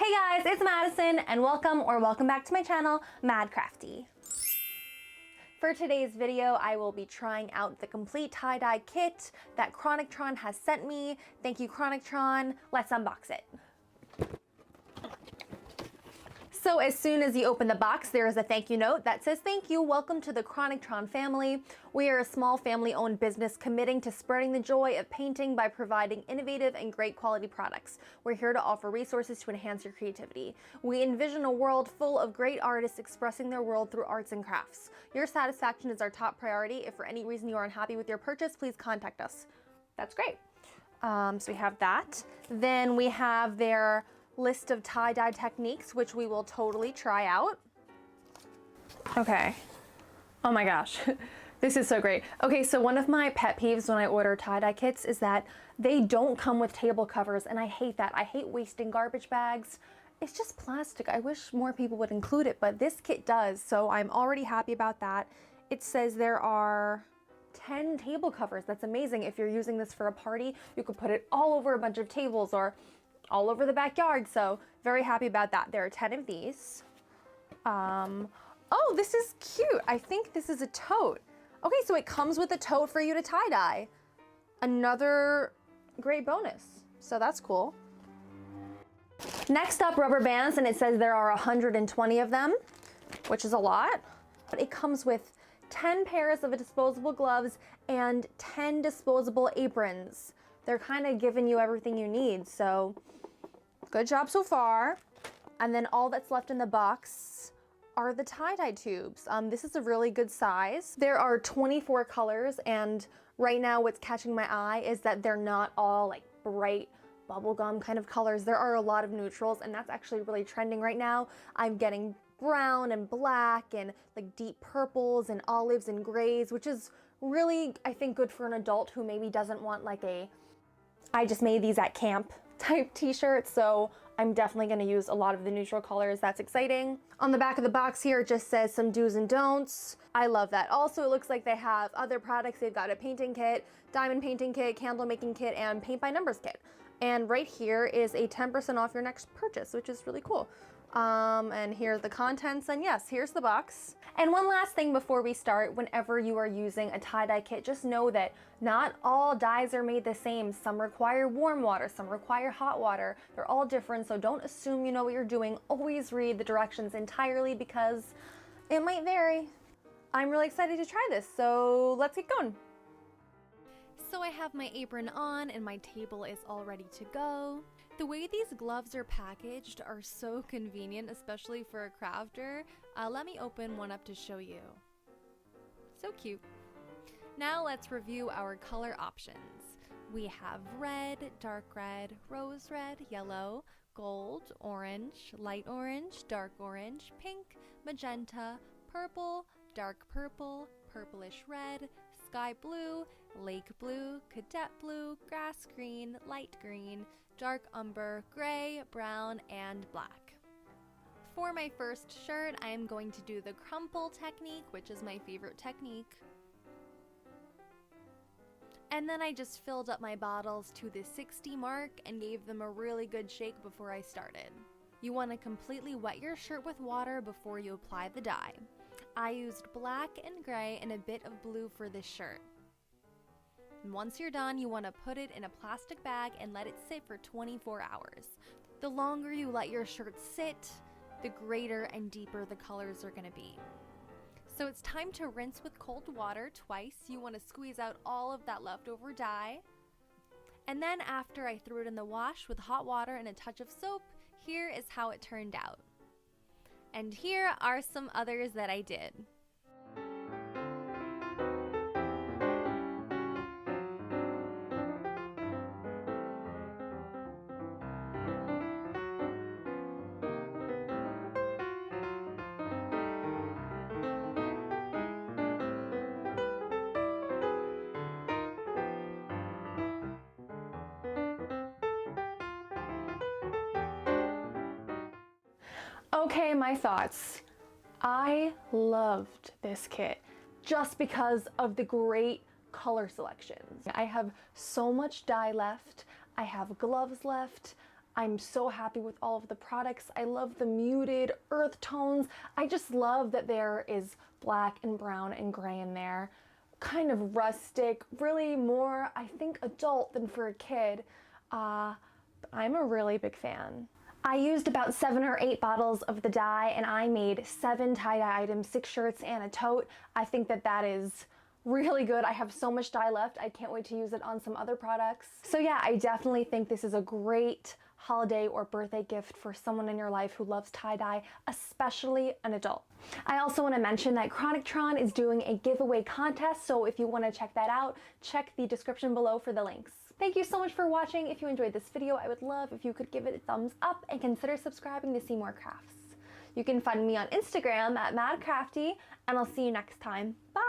Hey guys, it's Madison and welcome back to my channel, MaddCrafty. For today's video, I will be trying out the complete tie-dye kit that Kronictron has sent me. Thank you, Kronictron. Let's unbox it. So as soon as you open the box, there is a thank you note that says, "Thank you, welcome to the Kronictron family. We are a small family-owned business committing to spreading the joy of painting by providing innovative and great quality products. We're here to offer resources to enhance your creativity. We envision a world full of great artists expressing their world through arts and crafts. Your satisfaction is our top priority. If for any reason you are unhappy with your purchase, please contact us." That's great. So we have that. Then we have their list of tie-dye techniques, which we will totally try out. Okay. Oh my gosh. This is so great. Okay, so one of my pet peeves when I order tie-dye kits is that they don't come with table covers, and I hate that. I hate wasting garbage bags. It's just plastic. I wish more people would include it, but this kit does, so I'm already happy about that. It says there are 10 table covers. That's amazing. If you're using this for a party, you could put it all over a bunch of tables or all over the backyard, so very happy about that. There are 10 of these. Oh, this is cute. I think this is a tote. Okay, so it comes with a tote for you to tie-dye. Another great bonus, so that's cool. Next up, rubber bands, and it says there are 120 of them, which is a lot. But it comes with 10 pairs of disposable gloves and 10 disposable aprons. They're kind of giving you everything you need, so good job so far. And then all that's left in the box are the tie-dye tubes. This is a really good size. There are 24 colors, and right now what's catching my eye is that they're not all like bright bubblegum kind of colors. There are a lot of neutrals, and that's actually really trending right now. I'm getting brown and black and like deep purples and olives and grays, which is really, I think, good for an adult who maybe doesn't want like a "I just made these at camp" type t-shirt, so I'm definitely going to use a lot of the neutral colors. That's exciting. On the back of the box here, it just says some do's and don'ts. I love that. Also, it looks like they have other products. They've got a painting kit, diamond painting kit, candle making kit, and paint by numbers kit. And right here is a 10% off your next purchase, which is really cool. And here are the contents, and yes, here's the box. And one last thing before we start, whenever you are using a tie-dye kit, just know that not all dyes are made the same. Some require warm water, some require hot water. They're all different, so don't assume you know what you're doing. Always read the directions entirely because it might vary. I'm really excited to try this, so let's get going. So I have my apron on and my table is all ready to go. The way these gloves are packaged are so convenient, especially for a crafter. Let me open one up to show you. So cute. Now let's review our color options. We have red, dark red, rose red, yellow, gold, orange, light orange, dark orange, pink, magenta, purple, dark purple, purplish red, sky blue, lake blue, cadet blue, grass green, light green, dark umber, gray, brown, and black. For my first shirt, I am going to do the Crumple Technique, which is my favorite technique. And then I just filled up my bottles to the 60 mark and gave them a really good shake before I started. You want to completely wet your shirt with water before you apply the dye. I used black and gray and a bit of blue for this shirt. And once you're done, you want to put it in a plastic bag and let it sit for 24 hours. The longer you let your shirt sit, the greater and deeper the colors are going to be. So it's time to rinse with cold water twice. You want to squeeze out all of that leftover dye. And then after I threw it in the wash with hot water and a touch of soap, here is how it turned out. And here are some others that I did. Okay, my thoughts. I loved this kit just because of the great color selections. I have so much dye left. I have gloves left. I'm so happy with all of the products. I love the muted earth tones. I just love that there is black and brown and gray in there. Kind of rustic, really more, I think, adult than for a kid. But I'm a really big fan. I used about 7 or 8 bottles of the dye and I made 7 tie-dye items, 6 shirts and a tote. I think that that is really good. I have so much dye left. I can't wait to use it on some other products. So yeah, I definitely think this is a great holiday or birthday gift for someone in your life who loves tie-dye, especially an adult. I also want to mention that Kronictron is doing a giveaway contest, so if you want to check that out, check the description below for the links. Thank you so much for watching. If you enjoyed this video, I would love if you could give it a thumbs up and consider subscribing to see more crafts. You can find me on Instagram at MaddCrafty, and I'll see you next time. Bye!